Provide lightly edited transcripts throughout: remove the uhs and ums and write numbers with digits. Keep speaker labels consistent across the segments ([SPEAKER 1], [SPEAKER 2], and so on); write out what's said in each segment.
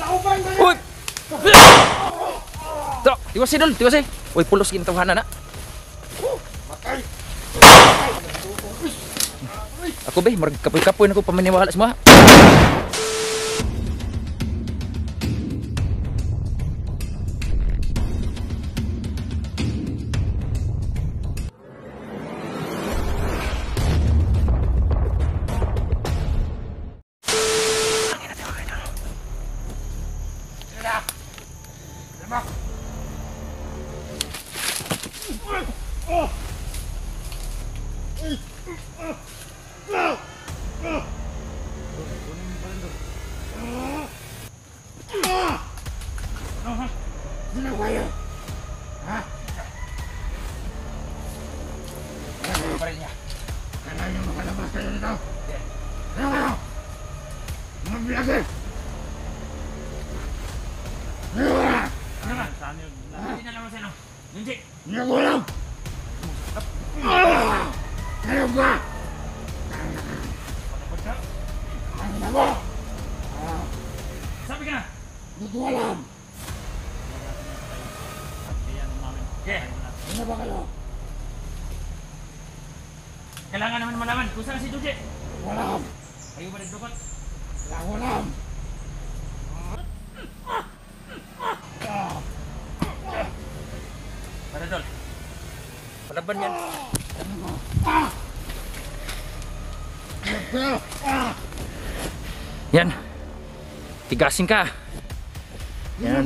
[SPEAKER 1] Uy! Tara, tiwasi dol, tiwasi. Uy, pulos ginatawahan na. Ako be, marag kapoy-kapoy na ko pamaniwala semua.
[SPEAKER 2] Sabi ka na!
[SPEAKER 3] Hindi ko alam. Ano ba kayo?
[SPEAKER 2] Kailangan naman malaman kung saan si Duje.
[SPEAKER 3] Walam.
[SPEAKER 2] Ayaw ba nagdukot?
[SPEAKER 3] Walam.
[SPEAKER 1] Paradol. Palaban yan. Yan. Tigasin ka. Yan.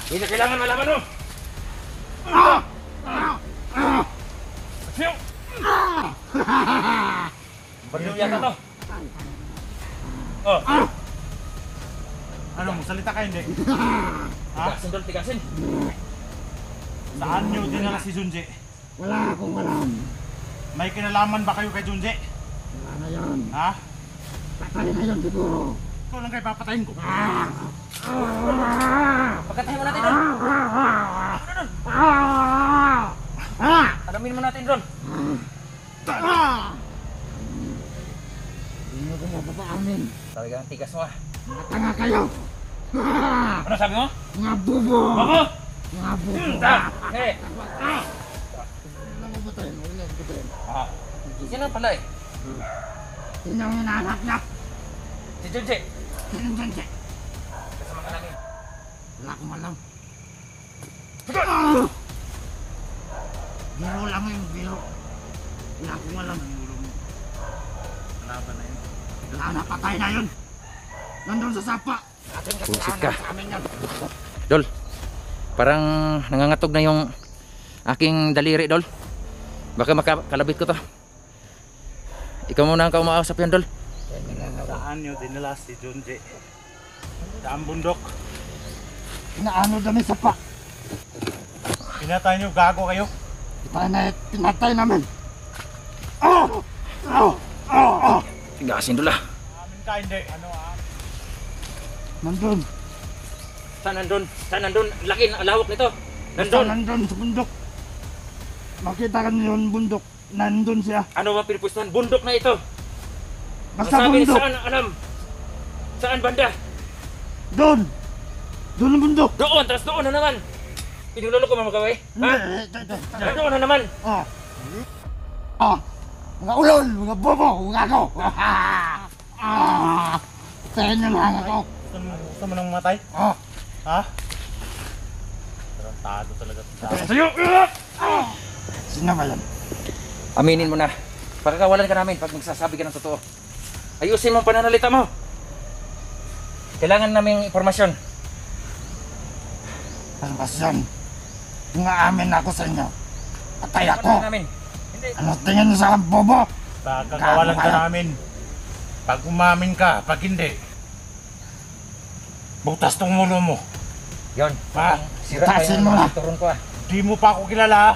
[SPEAKER 2] Hindi na kailangan malaman mo! Siyo! Baliw yata to. Oh.
[SPEAKER 4] Ano, magsalita ka hindi?
[SPEAKER 1] Tigasin dol, tigasin.
[SPEAKER 4] Saan nyo dinala si Junje?
[SPEAKER 3] Wala akong alam.
[SPEAKER 4] May kinalaman ba kayo kay Junje?
[SPEAKER 3] Wala na yan.
[SPEAKER 4] Ha?
[SPEAKER 3] Patay na yan siguro.
[SPEAKER 4] Ikaw lang kayo papatayin ko.
[SPEAKER 1] Pagkatahin mo natin dol. Alamin mo natin dol.
[SPEAKER 3] Hindi ko mapapaamin.
[SPEAKER 1] Sabi ka ng tigas mo ah.
[SPEAKER 3] Mga tanga kayo.
[SPEAKER 1] Ano sabi mo?
[SPEAKER 3] Mga bubo.
[SPEAKER 1] Babo!
[SPEAKER 3] Mga bubo.
[SPEAKER 1] Hey!
[SPEAKER 3] Wala mo batayin. Wala mo batayin.
[SPEAKER 1] Ah. Sino pala eh?
[SPEAKER 3] Sino ang hinahanap niya?
[SPEAKER 1] Si Junje.
[SPEAKER 3] Sino dyan siya?
[SPEAKER 1] Kasama ka namin.
[SPEAKER 3] Wala akong alam. Biro lang yung biro. Wala akong alam.
[SPEAKER 4] Kalaban na yun.
[SPEAKER 3] Wala na, patay na yun. Nandun sa sapa.
[SPEAKER 1] Busit ka.
[SPEAKER 3] Sa amin yan.
[SPEAKER 1] Dol, parang nangangatog na yung aking daliri, Dol. Baka makakalabit ko to. Ikaw muna ang kaumausap yan, Dol.
[SPEAKER 4] Saan nyo dinala si Junje? Saan bundok?
[SPEAKER 3] Inaano dami sapa.
[SPEAKER 4] Pinatay nyo, gago kayo?
[SPEAKER 3] Pinatay namin. Oh! Oh! Oh! Oh!
[SPEAKER 1] Tigasin, Dol ah.
[SPEAKER 4] Amin ka hindi. Ano ah?
[SPEAKER 3] Nandun.
[SPEAKER 1] Saan nandun? Saan nandun? Laki ng alawak nito.
[SPEAKER 3] Basta
[SPEAKER 1] Nandun.
[SPEAKER 3] nandun sa bundok. Makita ka niyo yung bundok. Nandun siya.
[SPEAKER 1] Ano ba pinipustuhan? Bundok na ito.
[SPEAKER 3] Basta
[SPEAKER 1] Sabi
[SPEAKER 3] bundok.
[SPEAKER 1] saan alam? Saan banda?
[SPEAKER 3] Doon. Doon ang bundok.
[SPEAKER 1] Doon, tapos doon na naman. Pinulolo ko mga kaway. Ha? Doon na naman.
[SPEAKER 3] Ah. Ah. Mga ulol, mga bobo, mga ako. Ah. Sa inyo lang ako.
[SPEAKER 4] Gusto mo nang matay?
[SPEAKER 3] Ah.
[SPEAKER 4] Ha? Tarantado talaga.
[SPEAKER 1] Sa'yo!
[SPEAKER 3] Sino ba yan?
[SPEAKER 1] Aminin mo na. Pagkakawalan ka namin pag magsasabi ka ng totoo. Ayusin mo ang pananalita mo. Kailangan namin impormasyon.
[SPEAKER 3] Pasyon. Kung aamin ako sa inyo, patay ako.
[SPEAKER 1] Ano namin? Hindi.
[SPEAKER 3] Ano tingin niyo sa akin, bobo?
[SPEAKER 4] Pagkakawalan ka namin. Pag umamin ka, pag hindi, butas tong ulo mo.
[SPEAKER 1] Yon.
[SPEAKER 4] Ha?
[SPEAKER 1] Sira pa
[SPEAKER 3] Tasin
[SPEAKER 1] yung
[SPEAKER 3] mo na.
[SPEAKER 1] mga turon ko ah.
[SPEAKER 4] Di mo pa ako kilala.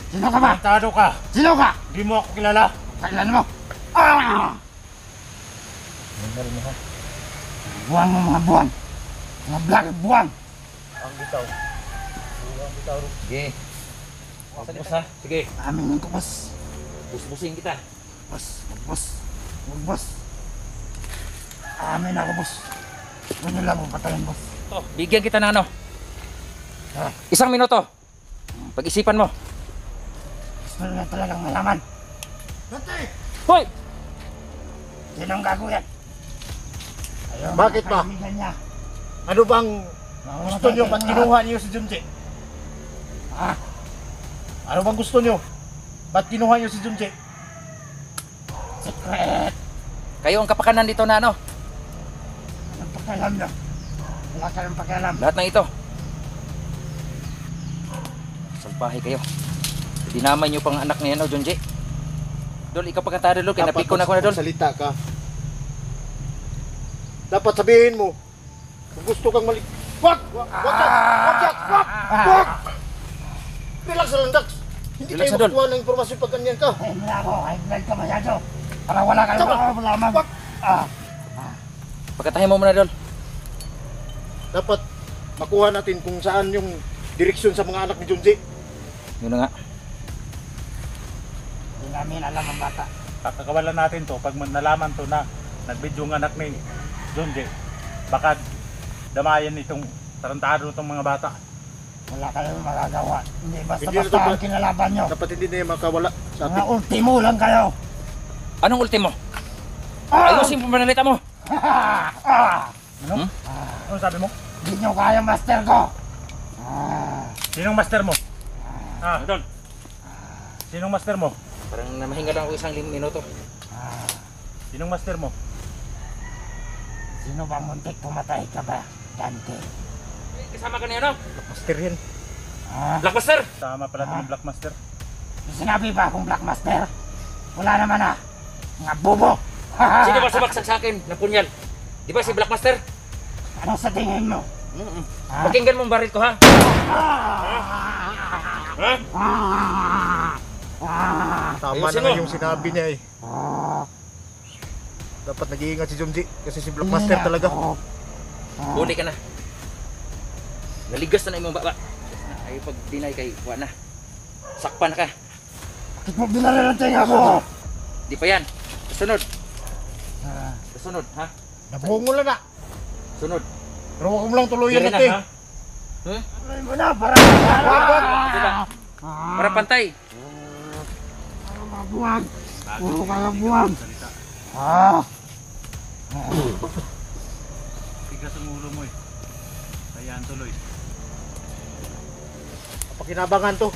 [SPEAKER 3] Sino ka ba?
[SPEAKER 4] Tarantado ka.
[SPEAKER 3] Sino ka?
[SPEAKER 4] Di mo ako kilala.
[SPEAKER 3] Kailan mo? Ah!
[SPEAKER 1] Tingnan mo ha.
[SPEAKER 3] Buwan mo mga buwan. Mga black buwan.
[SPEAKER 4] Ang bitaw. Ang bitaw.
[SPEAKER 1] Sige. Bus ha. Sige.
[SPEAKER 3] Aminin ko, boss.
[SPEAKER 1] Busbusin kita.
[SPEAKER 3] Boss. Boss. Boss. Amin ako, boss. Ano lang mo patayin, boss.
[SPEAKER 1] Oh, bigyan kita ng ano.
[SPEAKER 3] Ah.
[SPEAKER 1] 1 minuto. Pag-isipan mo.
[SPEAKER 3] Gusto na talagang malaman. Dati!
[SPEAKER 1] Hoy!
[SPEAKER 3] Sinong gago yan? Ayaw
[SPEAKER 4] Bakit ba?
[SPEAKER 3] kaibigan niya.
[SPEAKER 4] Ano bang gusto nyo
[SPEAKER 3] Mamatay
[SPEAKER 4] ba't
[SPEAKER 3] kayo
[SPEAKER 4] kinuha niyo si Junji?
[SPEAKER 3] lahat.
[SPEAKER 4] Ano bang gusto nyo? Ba't kinuha niyo si Junji?
[SPEAKER 3] Secret!
[SPEAKER 1] Kayo ang kapakanan dito na ano.
[SPEAKER 3] Anong pakialam niyo? Wala kayong pakialam.
[SPEAKER 1] Lahat ng ito. Salpahe kayo. Dinamay niyo pang anak niya, no, Junji. Dol, ikaw pagkantado, Dol. Kaya napiko na ako na, Dol.
[SPEAKER 4] Salita ka. Dapat sabihin mo, kung gusto kang mali... Wag! Wag! Wag! Wag! Wag! Wag! Relax lang, Dax. Hindi
[SPEAKER 1] Relax
[SPEAKER 4] tayo
[SPEAKER 1] na, Dol.
[SPEAKER 4] makuha ng informasyon pag ganyan ka.
[SPEAKER 3] Ay, wala ako. Ay, vlog ka masyado. Para wala kayong
[SPEAKER 4] Tama.
[SPEAKER 3] makakalaman.
[SPEAKER 4] Wag!
[SPEAKER 1] Pagkatahin mo muna, Dol.
[SPEAKER 4] Dapat makuha natin kung saan yung direksyon sa mga anak ni Junji.
[SPEAKER 1] Yun na nga.
[SPEAKER 3] Hindi namin alam ang bata.
[SPEAKER 4] Kakakawalan natin to pag nalaman to na nagbidyo ang anak ni Junji. Baka damayan itong tarantado itong mga bata.
[SPEAKER 3] Wala kayong magagawa. Hindi
[SPEAKER 4] Hindi
[SPEAKER 3] basta-basta
[SPEAKER 4] na to,
[SPEAKER 3] ang kinalaban nyo.
[SPEAKER 4] Dapat hindi na yung makawala sa
[SPEAKER 3] Mga
[SPEAKER 4] atin.
[SPEAKER 3] ultimo lang kayo.
[SPEAKER 1] Anong ultimo?
[SPEAKER 3] Ah!
[SPEAKER 1] Ayusin mo manalita mo.
[SPEAKER 4] Ano?
[SPEAKER 1] Hmm?
[SPEAKER 4] Ano sabi mo?
[SPEAKER 3] Hindi nyo kaya master ko. Ah!
[SPEAKER 4] Sinong master mo? Idol. Sinong master mo?
[SPEAKER 1] Parang namahinga lang ako 1 minuto.
[SPEAKER 4] Sinong master mo?
[SPEAKER 3] Sino bang muntik pumatay ka ba, Dante?
[SPEAKER 1] Kasama ka niya, no?
[SPEAKER 4] Master yan.
[SPEAKER 3] Ah,
[SPEAKER 1] Blackbuster!
[SPEAKER 4] Tama pala ng Black Master.
[SPEAKER 3] may sinabi ba akong Black Master? Wala naman ah. Mga bobo.
[SPEAKER 1] Sino ba sumaksak sa akin na punyal? Di ba si Blackbuster?
[SPEAKER 3] Ano sa tingin mo? Ah?
[SPEAKER 1] Pakinggan mo ang baril ko, ha? Ha?
[SPEAKER 4] Tama
[SPEAKER 1] Ayusin
[SPEAKER 4] na
[SPEAKER 1] mo.
[SPEAKER 4] yung sinabi niya eh. Dapat nag-iingat si Junji kasi si Black Master talaga.
[SPEAKER 1] Huli ka na. Naligas na imong baba. Ay pag dinay kay wa na. Sakpan na ka.
[SPEAKER 3] Bakit mo binalilanting ako?
[SPEAKER 1] Di pa yan. Sunod. Sunod, ha?
[SPEAKER 4] Nabungol na.
[SPEAKER 1] Sunod.
[SPEAKER 4] Pero huwag mo lang tuluyan
[SPEAKER 1] Diri na,
[SPEAKER 4] natin.
[SPEAKER 1] ha? Hmm?
[SPEAKER 3] Tuloy mo na para
[SPEAKER 1] Diba? Para pantay.
[SPEAKER 3] mga buwag. Puro kayo buwag. Ah!
[SPEAKER 4] Tigas ang ulo mo eh. Kayaan tuloy. Pakinabangan to.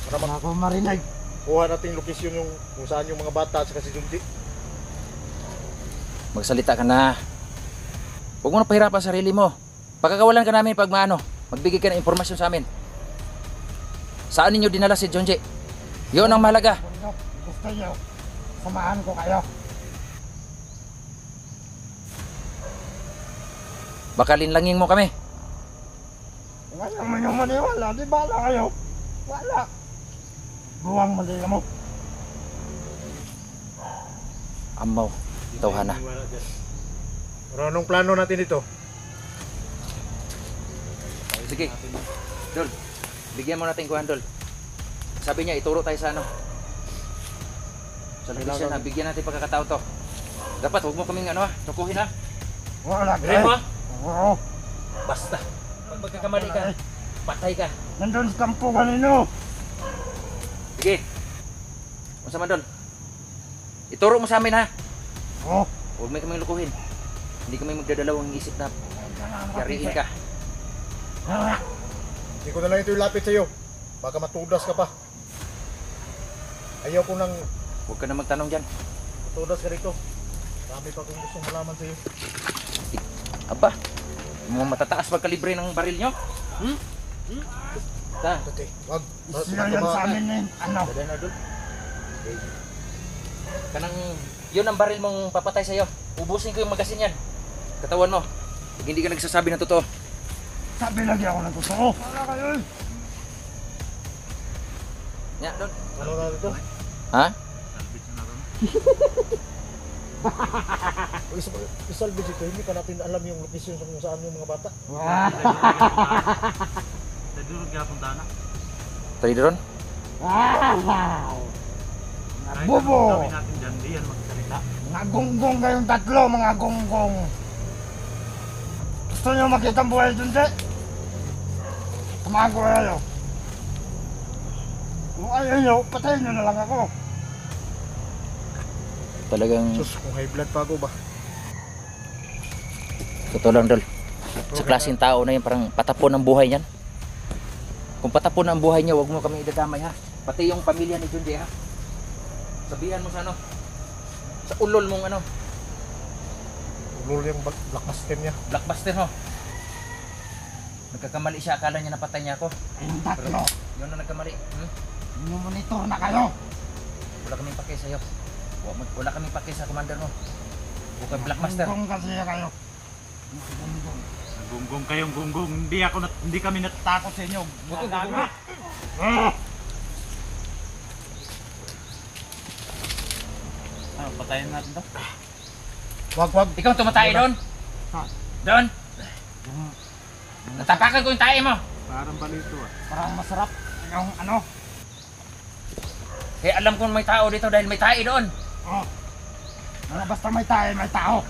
[SPEAKER 4] Para
[SPEAKER 3] Wala akong marinig.
[SPEAKER 4] makuha natin lokasyon yung kung saan yung mga bata at saka si Junji.
[SPEAKER 1] Magsalita ka na. Huwag mo na pahirapan ang sarili mo. Pagkakawalan ka namin pag maano. Magbigay ka ng impormasyon sa amin. Saan ninyo dinala si Junji? Yun ang mahalaga.
[SPEAKER 3] Bundok, gusto nyo. Samahan ko kayo.
[SPEAKER 1] Baka linlangin mo kami.
[SPEAKER 3] Wala naman yung maniwala. Di bala kayo. Wala. Buwang mali mo.
[SPEAKER 1] Amaw. Tawhana.
[SPEAKER 4] Pero anong plano natin dito?
[SPEAKER 1] Sige. Dol. Bigyan mo natin kuhan, Dol. Sabi niya, ituro tayo sa ano. Sa location na, bigyan natin pagkakatao to. Dapat, huwag mo kaming ano ha, tukuhin ha.
[SPEAKER 3] Wala
[SPEAKER 1] Rin mo ha.
[SPEAKER 3] Oo.
[SPEAKER 1] Basta. Pag magkakamali ka, patay ka.
[SPEAKER 3] Nandun sa kampo kanino.
[SPEAKER 1] Sige. Unsa man, Dol. Ituro mo sa amin ha.
[SPEAKER 3] Oo.
[SPEAKER 1] Huwag may kaming lukuhin. Hindi kami magdadalawang isip na yariin ka.
[SPEAKER 3] Wala.
[SPEAKER 4] Hindi ko na lang ito ilapit sa iyo. Baka matudas ka pa. Ayaw ko nang
[SPEAKER 1] Huwag ka na magtanong dyan.
[SPEAKER 4] matudas ka rito. Dami pa kong gustong malaman sa iyo.
[SPEAKER 1] Aba, mga matataas pag kalibre ng baril nyo. Ta,
[SPEAKER 4] Dati, wag.
[SPEAKER 3] Sila yan sa amin eh. Ano?
[SPEAKER 1] dada na, Dol. Okay. Kanang, yun ang baril mong papatay sa'yo. Ubusin ko yung magasin yan. Katawan mo. Pag hindi ka nagsasabi ng totoo.
[SPEAKER 3] Sabi lagi ako ng totoo. Wala kayo eh.
[SPEAKER 1] Nya, Dol.
[SPEAKER 4] Ano na dito?
[SPEAKER 1] Ha?
[SPEAKER 4] Isalvage ito, hindi ka natin alam yung location kung saan yung mga bata. Nadurog nga punta na.
[SPEAKER 1] Tari doon?
[SPEAKER 3] Mga bobo.
[SPEAKER 4] natin dyan, di yan magsalita.
[SPEAKER 3] Mga gonggong kayong tatlo, mga gonggong. gusto nyo makita ang buhay dun, di? Samahan ko kayo. Kung ayaw nyo, patayin nyo na lang ako.
[SPEAKER 1] Talagang
[SPEAKER 3] Sus, kung high blood pa ako ba?
[SPEAKER 1] totoo lang, Dol. Sa klaseng tao na yan, parang patapon ang buhay niyan. Kung patapon ang buhay niya, huwag mo kami idadamay, ha. Pati yung pamilya ni Junji, ha. Sabihan mo sa ano, sa ulol mong ano,
[SPEAKER 3] Ulol yung blockbuster niya.
[SPEAKER 1] blockbuster mo. Nagkakamali siya, akala niya napatay niya ako.
[SPEAKER 3] Ayun tatlo.
[SPEAKER 1] Yun na nagkamali.
[SPEAKER 3] Monitor na kayo.
[SPEAKER 1] Wala kaming pake sa'yo. Wala kaming pake sa commander mo. Huwag kang blockbuster.
[SPEAKER 3] Gunggong kasi kayo.
[SPEAKER 4] Gunggong kayong gunggong. Hindi kami natatakot sa inyo. Ano, patayin natin to?
[SPEAKER 3] Wag.
[SPEAKER 1] Ikaw tumatay doon.
[SPEAKER 3] Ha?
[SPEAKER 1] Doon. Natapakan ko yung tae mo.
[SPEAKER 4] Parang balito ah.
[SPEAKER 3] Parang masarap. Yung ano.
[SPEAKER 1] Kaya alam ko may tao dito dahil may tae doon.
[SPEAKER 3] Oh. Ano basta may tayo, may tao.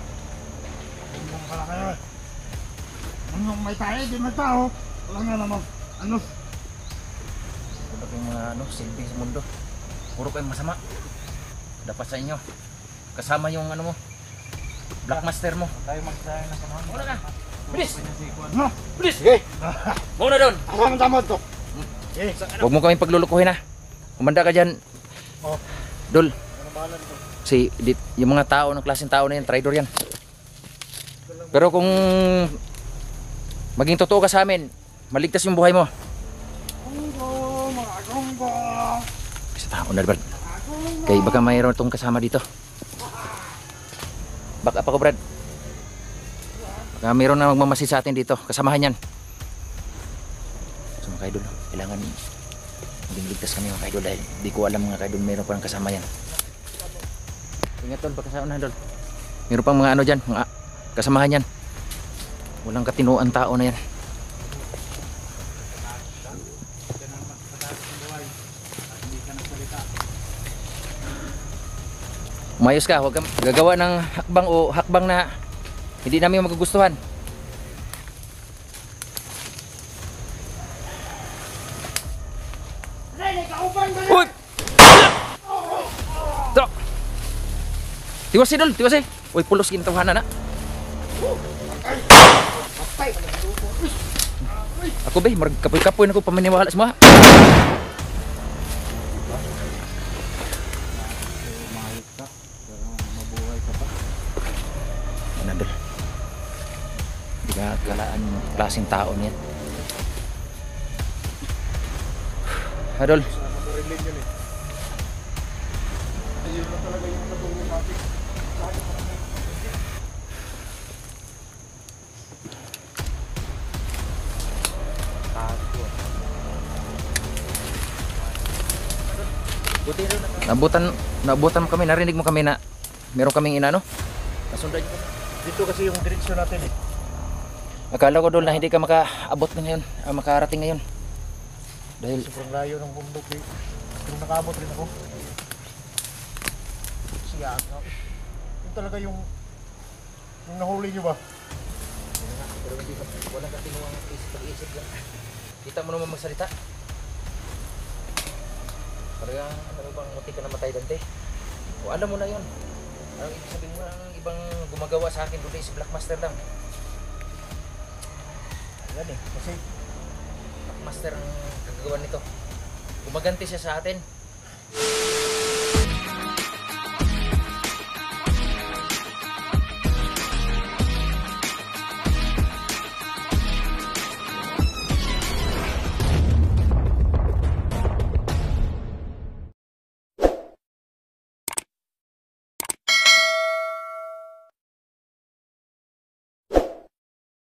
[SPEAKER 3] Gunggong pala kayo eh. Yung may tayo, di may tao. Wala nga naman. Ano?
[SPEAKER 1] Wala kayong mga silbi sa mundo. Puro kayong masama. Dapat sa inyo. Kasama yung ano mo. Blackmaster mo.
[SPEAKER 4] Tayo magsahin ng panahon.
[SPEAKER 1] Muna ka. Bilis!
[SPEAKER 3] Ano?
[SPEAKER 1] Bilis! Sige! Muna doon!
[SPEAKER 3] Ang damot to. Eh,
[SPEAKER 1] Huwag mo kaming paglulukuhin, ha. Kumanda ka dyan.
[SPEAKER 3] Oh.
[SPEAKER 1] Dol.
[SPEAKER 3] ano balan to?
[SPEAKER 1] Yung mga tao, ng klaseng tao na yan, traitor yan. Pero kung maging totoo ka sa amin, maligtas yung buhay mo.
[SPEAKER 3] Gunggong, mga gunggong.
[SPEAKER 1] Sa tao na, Brad. Kaya baka mayroon itong kasama dito. Back up ako, Brad. Baka mayroon na magmamasid sa atin dito. Kasamahan yan. So mga kaidol, kailangan maging ligtas kami mga kaidol dahil di ko alam mga kaidol mayroon pa ng kasama yan. Ingat Dol, baka sa unahan Dol. Mayroon pang mga ano dyan, mga kasamahan yan. Walang katinuan tao na yan. Umayos ka, huwag kang gagawa ng hakbang o hakbang na hindi namin magugustuhan. Uy! Ito! Tiwasi Dol, tiwasi! Uy, pulos kinatawanan na. Ako ba, kapoy-kapoy na ko pamaniwala sa mga. Ano Dol? Hindi ka kalaan yung klaseng tao niya. Ha Dol? Nabutan mo kami, narinig mo kami na meron kaming inano. Nasundan niyo kami.
[SPEAKER 4] Dito kasi yung direksyon natin eh.
[SPEAKER 1] Akala ko Dol na hindi ka makaabot na ngayon, makarating ngayon. Dahil
[SPEAKER 3] Sobrang layo ng bundok eh. Pero nakabot rin ako. Siya ako. Yung talaga yung nahuli nyo ba?
[SPEAKER 1] pero hindi ka, walang katinuang pag-isip lang. Kita mo naman magsalita. Parang ano bang muti ka namatay Dante? O alam mo na yun. Ang ibig sabihin mo, ang ibang gumagawa sa akin doon si Blackmaster lang.
[SPEAKER 3] Yan eh. Kasi
[SPEAKER 1] Blackmaster ang kagagawa nito. Gumaganti siya sa atin.